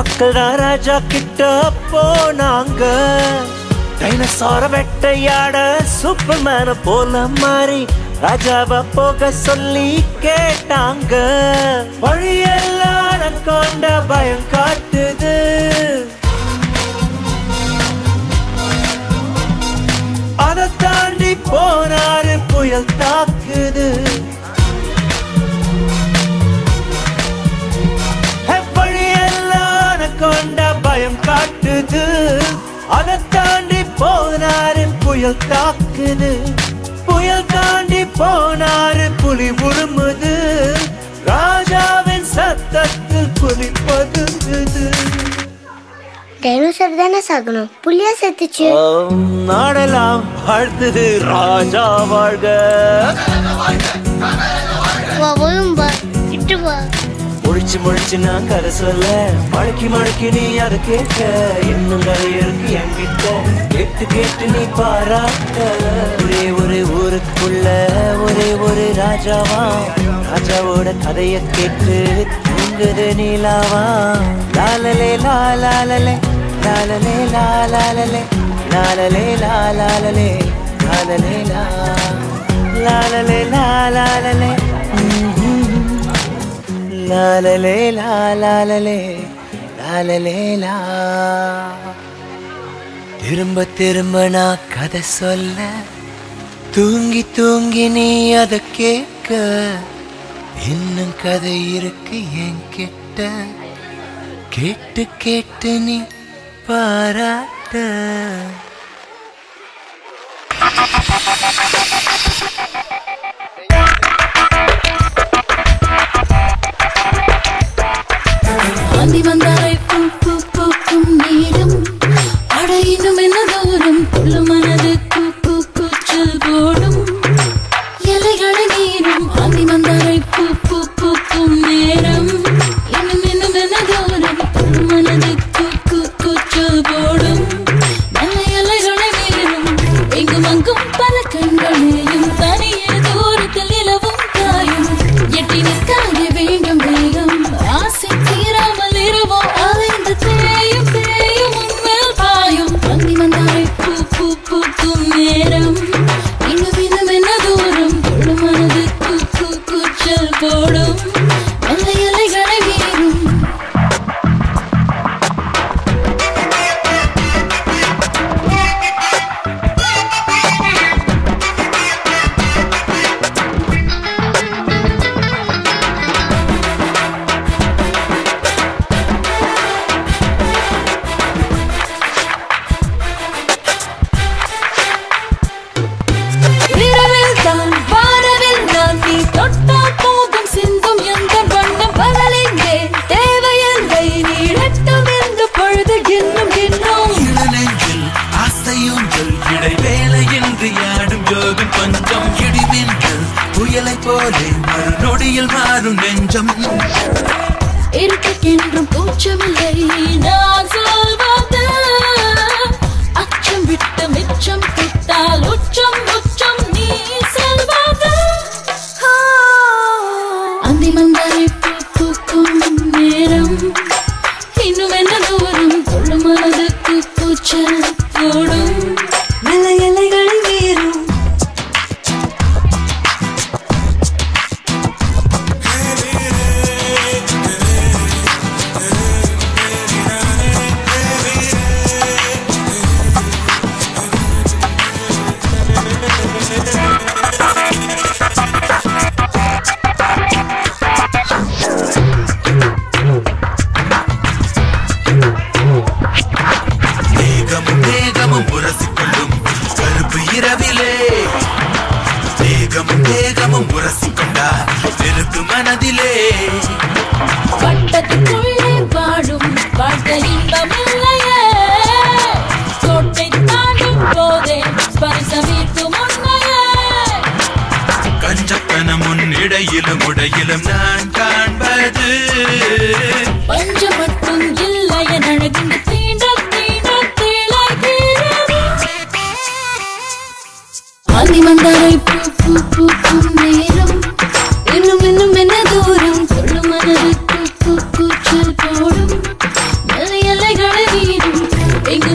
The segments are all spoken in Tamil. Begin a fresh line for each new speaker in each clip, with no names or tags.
ராஜா கிட்ட போனாங்க டைனோசார வேட்டையாட சூப்பர்மேன போல மாறி ராஜாவ போக சொல்லி கேட்டாங்க வழியெல்லாம் கொண்ட பயம் காட்டுது அதை தாண்டி போனாரு புயல் தாக்குது கொண்ட பயம் காட்டுது அதை தாண்டி போனாரு புயல் தாக்குது புயல் தாண்டி போனாரு புலி உருமுது ராஜாவின் சத்தத்தில் புலி பதுங்குது
டைனோசர் தானே சாகணும் புலியா செத்துச்சு
நாடெல்லாம் வாழ்த்துது ராஜா வாழ்க முழிச்சு முழிச்சு நான் கதை சொல்ல மடக்கி மடக்கி நீ அதை கேட்க இன்னும் கதை இருக்கு என்கிட்ட கேட்டு கேட்டு நீ பாராட்ட ஒரே ஒரு ஊருக்குள்ள ஒரே ஒரு ராஜாவா ராஜாவோட கதைய கேட்டு தூங்குது நீலாவா லாலலே லாலாலலே லாலலே லாலாலலே லாலலே லாலாலலே லாலலே லாலலே லாலாலலே லாலலே லாலலே லாலலே லா திரும்ப திரும்ப நான் கதை சொல்ல தூங்கி தூங்கி நீ அதை கேட்க இன்னும் கதை இருக்கு என்கிட்ட கேட்டு கேட்டு நீ பாராட்ட
ஆந்தி வந்தாய் பூ பூ பூக்கும் நேரம் அட இன்னும் என்ன தூரம் புள்ள மனது கூக்கு கூச்சல் போடும் இலைகளை நீரும் ஆந்தி வந்தாய் பூ பூ பூக்கும் நேரம் இன்னும் என்ன தூரம் புள்ள மனது கூக்கு கூச்சல் போடும் நல்ல இலைகளை நீரும் எங்கும் அங்கும் பல கண்களையும் தனியே தூரத்தில் நிலவும் காயும் எட்டி நிற்காக வேண்டும் வேகம் ஆசை தீராமல் இரவோ அலைந்து தேயும் தேயும் உன்மேல் பாயும் அந்தி வந்தாய் பூ பூ பூக்கும் நேரம் இன்னும் என்ன தூரம் கொள்ளு மனது கூக்கு கூச்சல் போடும் நல்ல இலைகளை மீறும் இருக்கைக்கென்றும் கூச்சமில்லை நான் சொல்வது அச்சம் விட்டு மிச்சம் விட்டால் உச்சம் உச்சம் நீ சொல்வது அந்தி மந்தாரை பூ பூக்கும் நேரம் இன்னும் என்ன தூரம் கொள்ளு மனதுக்கு கூச்சல் போடும் நல்ல இலைகளை மீறும் வட்டத்துக்குள்ளே வாழும் வாழ்க்கை இன்பமில்லையே கோட்டை தாண்டும் போதே ஸ்பரிசமிக்கும் உண்மையே
கஞ்சத்தனம் முன்னிடையிலும் உடையிலும் நான் காண்பது
பஞ்சம் மட்டும் இல்லைய நழகின்ற தீண்ட தீண்ட தீழாகிறது ஆந்தி மந்தாரை பூ பூ பூக்கும் நேரம் இன்னும் என்ன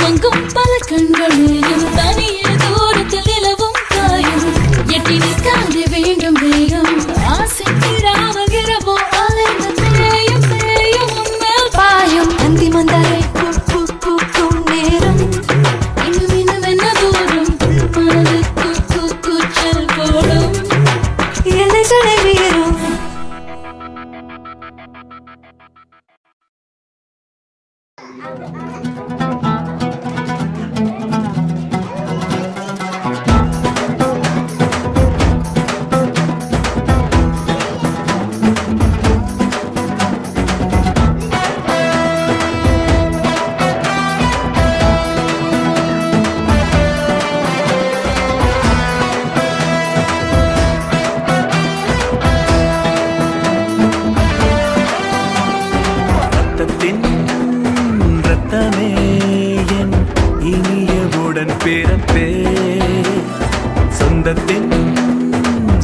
மங்கும் பல கண்களையும் தனியே தூரத்தில் நிலவும் காயும் எட்டி நிற்காது வேண்டும் வேகம் ஆசை தீராமல் இரவோ அலைந்து தேயும் தேயும் உன்மேல் பாயும் அந்தி மந்தாரை பூக்கும் நேரம் இன்னும் இன்னும் என்ன தூரம் மனது கூச்சல் போடும் எல்லை தடை மீறும்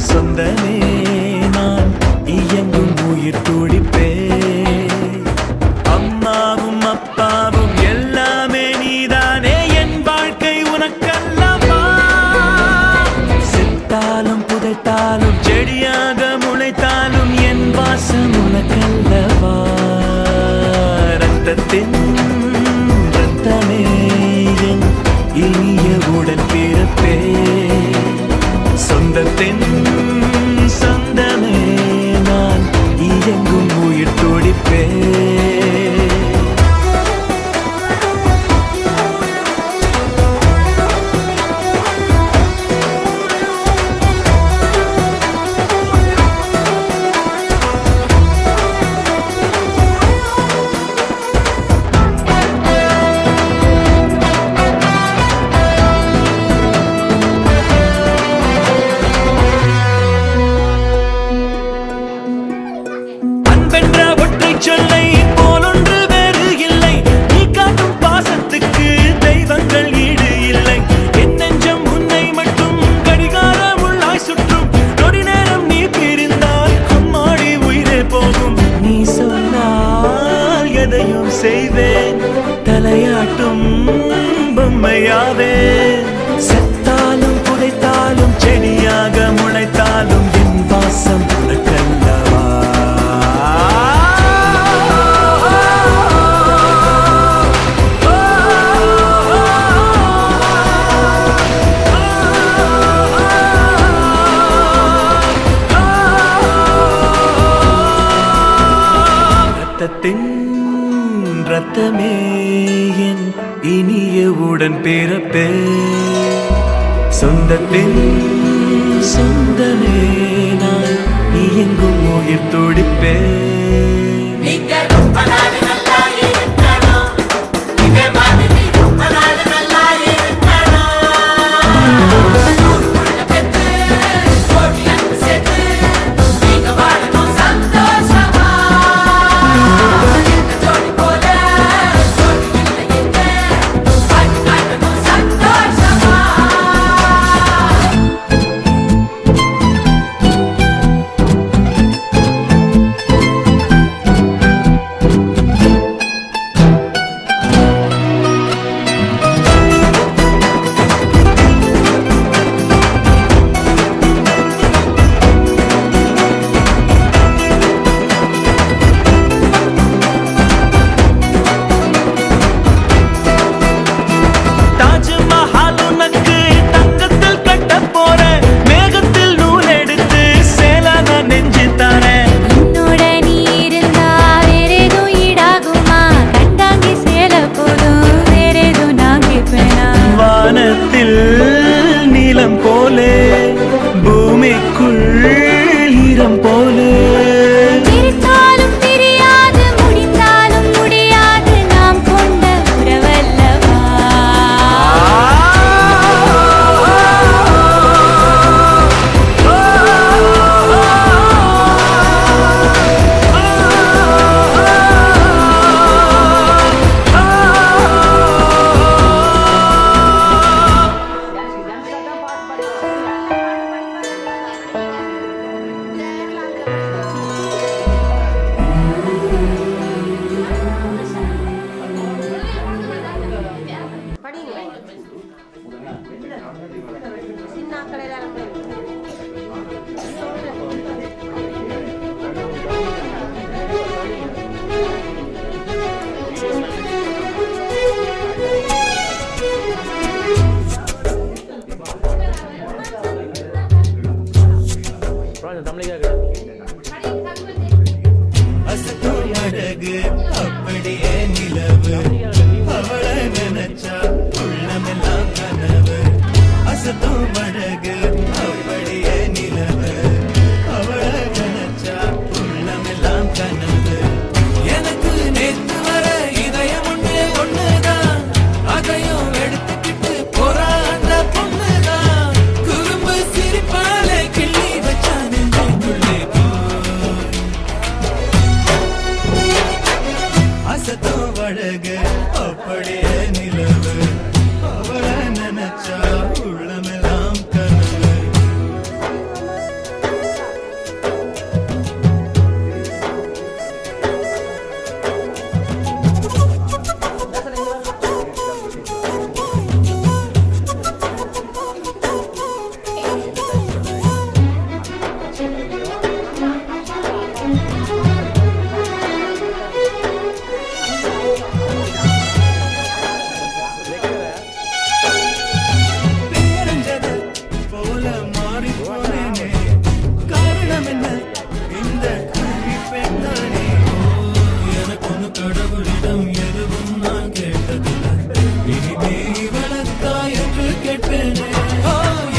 சொந்தமே நான் இயங்கும் உயிர் துடிப்பே அம்மாவும் அப்பாவும் எல்லாமே நீதானே என் வாழ்க்கை உனக்கல்லவா செத்தாலும் புதைத்தாலும் செடியாக முளைத்தாலும் என் வாசம் உனக்கல்லவா ரத்தத்தின் ரத்தமே என் இனிய உடன் பிறப்பே சொந்தத்தின் சொந்தமே நான் இயங்கும் உயிர் துடிப்பே சொல்லை போலொன்று வேறு இல்லை நீ காட்டும் பாசத்துக்கு தெய்வங்கள் ஈடு இல்லை என் நெஞ்சம் உன்னை மட்டும் கடிகாரம் உள்ளாய் சுற்றும் நொடி நேரம் நீ பிரிந்தால் அம்மாடி உயிரே போகும் நீ சொன்னால் எதையும் செய்வேன் தலையாட்டும் பொம்மையாவே செத்தாலும் புதைத்தாலும் செடியாக முளைத்தாலும் என் வாசம் உனக்கல்லவா ரத்தத்தின் ரத்தமே என் இனிய உடன் பிறப்பே சொந்தத்தின் சொந்தமே நான் இயங்கும் உயிர் துடிப்பே அசத்தும் அழகு அப்படியே நிலவு அவளை நினைச்சா உள்ளமெல்லாம் கனவு அசத்தும் அழகு அப்படியே நிலவு அவளை நினைச்சா உள்ளமெல்லாம் கனவு எனக்கு நேத்து வர இதயம் ஒண்ணுதான் அதையும் எடுத்துக்கிட்டு போறா அந்த பொண்ணுதான் குறும்பு சிரிப்பாலே கிள்ளி வச்சா நெஞ்சுக்குள்ளே அசத்தும் அழகு அப்படியே நிலவு அவளை நினைச்சா உள்ளமெல்லாம் கனவு பேரஞ்சது போல மாறி போனேனே காரணம் என்ன இந்த கல்வி பெண்ணானே எனக்கு ஒன்று கடவுளிடம் எதுவும் நான் கேட்டதில்லை இனிமே இவளத்தா என்று கேட்பேனே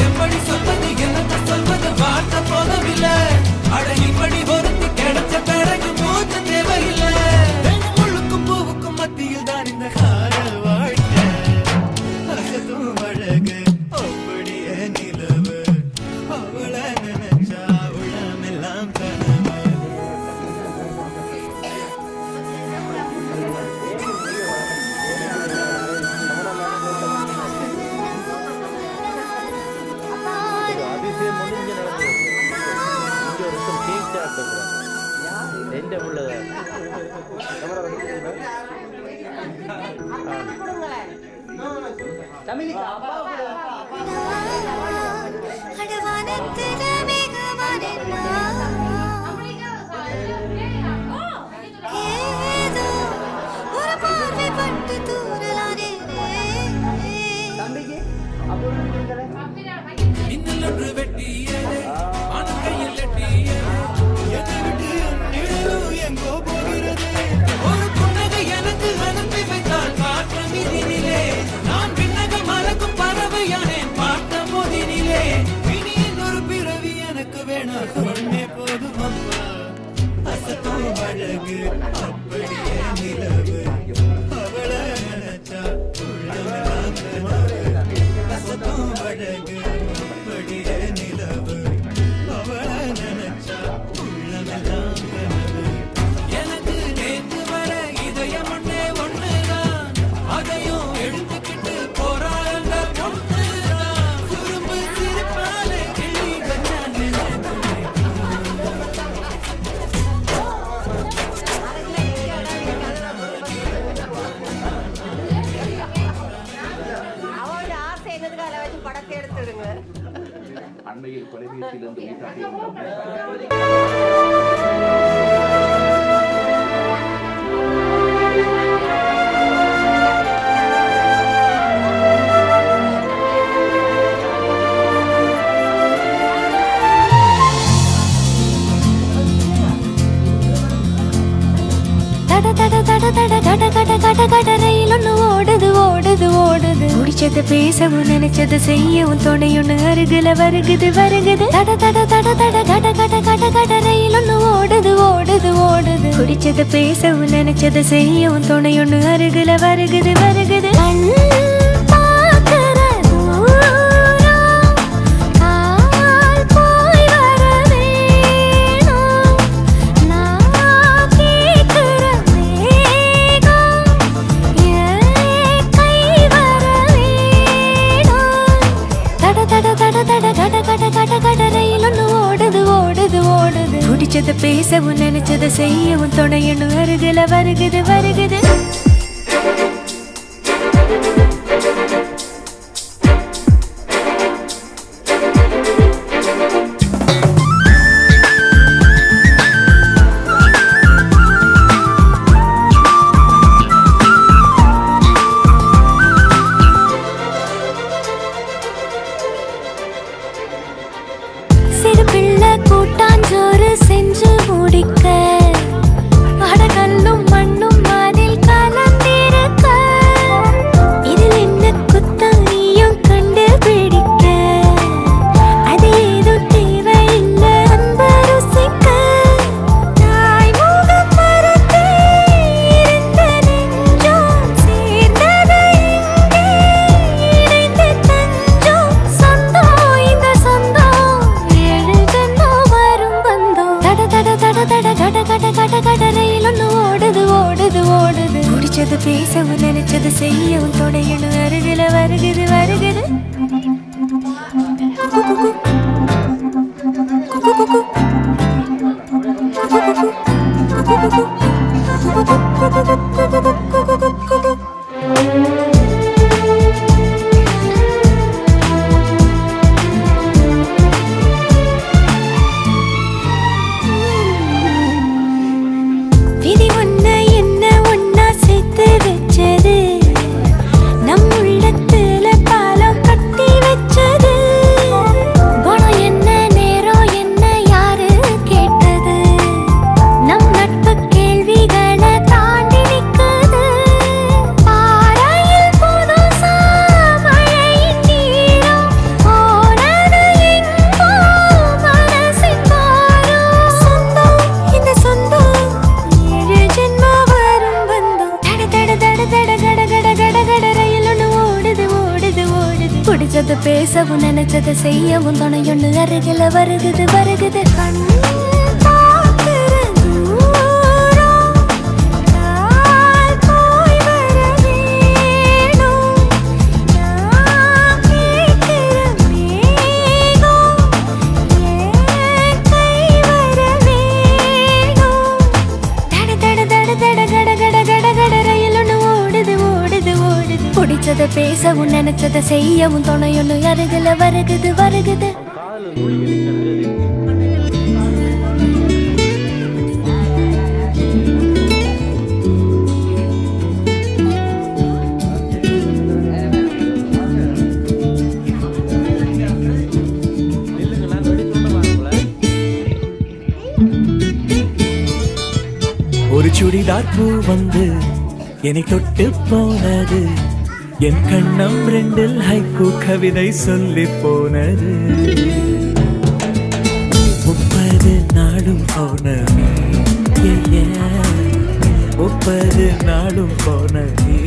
எப்படி சொல்வது எனக்கு சொல்வது வார்த்தை போதவில்லை அட இப்படி ஒருத்தி கிடைச்ச பிறகு மூத்த தேவையில்லை முள்ளுக்கும் பூவுக்கும் மத்தியில் தான் இந்த காதல் வாழ்க்கை அசத்தும் அழகு அப்படியே நிலவு அவளை நினைச்சா உள்ளமெல்லாம் கனவு இன்னொன்று வெட்டியே மனம் கையில் எட்டியே எதை விட்டு நிழலும் எங்கோ போகிறது ஒரு புன்னகை எனக்கு அனுப்பி வைத்தால் காற்ற மீதினிலே நான் விண்ணக மலக்கும் பறவையானேன் பார்த்த போதினிலே இனி இன்னொரு பிறவி எனக்கு வேணாம் ஒன்னே போதும் அம்மா அசத்தும் அழகு அப்படியே நிலவு அவளை நினைச்சா உள்ளமெல்லாம் கனவு அசத்தும் அழகு அப்படியே நிலவு அவளை நினைச்சா உள்ளமெல்லாம் கனவு எனக்கு நேற்று வர இதயம் ஒண்ணுதான் அதையும் எடுத்துக்கிட்டு போறா அந்த பொண்ணுதான் குறும்பு சிரிப்பாலே கிள்ளி வச்சா நெஞ்சுக்குள்ளே
அவளோட ஆசை என்னதுக்கு அதை வச்சு படத்தை எடுத்துடுங்க.
அண்மையில் தொலைபேசியிலிருந்து
பிடிச்சத பேசவும் நினைச்சத செய்யவும் துணையொன்னு அருகில வருகுது வருகுது தட தட தட தட கட கட கட கட ரயில் ஒண்ணு ஓடுது ஓடுது ஓடுது பிடிச்சத பேசவும் நினைச்சத செய்யவும் துணையொன்னு அருகில வருகுது வருகுது பிடிச்சத பேசவும் நினைச்சத செய்யவும் துணையொன்னு அருகில வருகுது வருகுது சிறு பிள்ளை கூட்டாஞ்சோ பேசவும் நினைச்சது செய்யவும் தொடையணும் அருகில வருகுது வருகுது விதி ஒன்ன என்ன ஒன்னா சேர்த்து வச்சது நம் உள்ளத்துல பாலம் கட்டி வச்சது குணம் என்ன நேரம் என்ன யாரு கேட்டது நம் நட்பு கேள்விகளை தாண்டி நிற்குது பாறையில் புதுசா மழையின் நீரம் போனது எங்கோ மனசின் பாரம் சொந்தம் இந்த சொந்தம் பிடிச்சது பேசவும் நினைச்சது செய்யவும் துணையொன்னு அருகில வருகுது வருகுது கண் பார்க்கிற தூரம் கால் போய் வர வேணும் நான் கேட்கிற மேகம் ஏன் கை வர வேணும் தட தட தட தட கட கட கட கட ரயில் ஒன்று ஓடுது ஓடுது ஓடுது பிடிச்சதை பேசவும் நினைச்சதை செய்யவும் துணையொன்னு அருகில வருகுது வருகுது
ஒரு சுடிதார் பூ வந்து என்னை தொட்டு போனது என் கண்ணம் ரெண்டில் ஹைக்கூ கவிதை சொல்லி போனது 30 நாளும் பௌர்ணமி 30 நாளும் பௌர்ணமி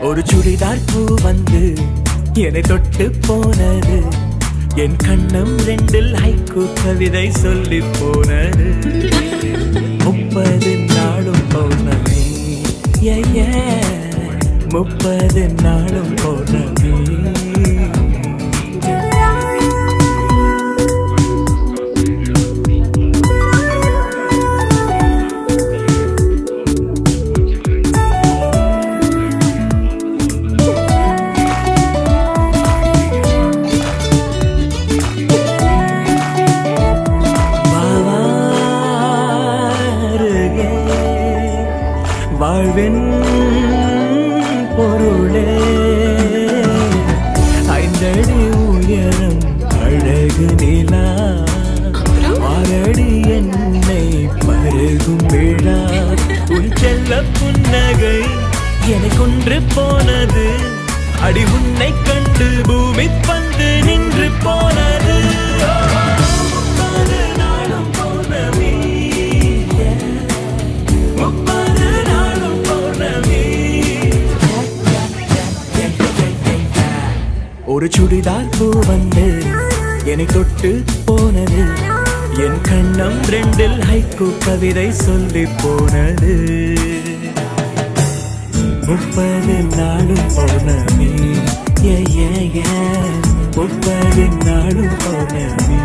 ஒரு சுடிதார் பூ வந்து என்னை தொட்டு போனது என் கண்ணம் ரெண்டில் ஹைக்கூ கவிதை சொல்லி போனது 30 நாளும் பௌர்ணமி 30 நாளும் பௌர்ணமி வாழ்வின் பொருளே 5 அடி உயரம் அழகு நிலா 6 அடி என்னை பருகும் விழா உன் செல்ல புன்னகை என்னை கொன்று போனது அடி உன்னை கண்டு பூமி பந்து நின்று போனது ஒரு சுடிதார் பூ வந்து என்னை தொட்டு போனது என் கண்ணம் ரெண்டில் ஹைக்கூ கவிதை சொல்லி போனது 30 நாளும் பௌர்ணமி 30 நாளும் பௌர்ணமி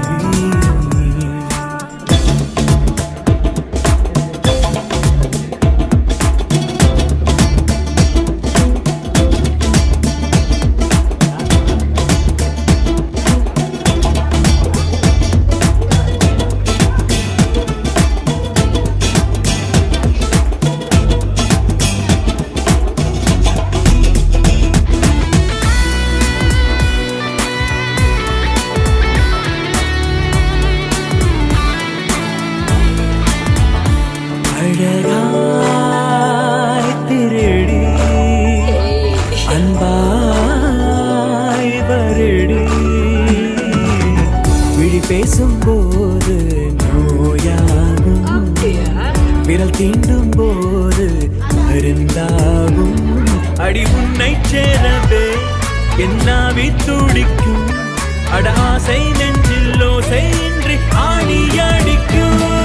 தீண்டும் போது அருந்தாகும் அடி உன்னை சேரவே என்னாவி துடிக்கும் அட ஆசை நெஞ்சில் ஓசை இன்றி ஆடி அடிக்கும்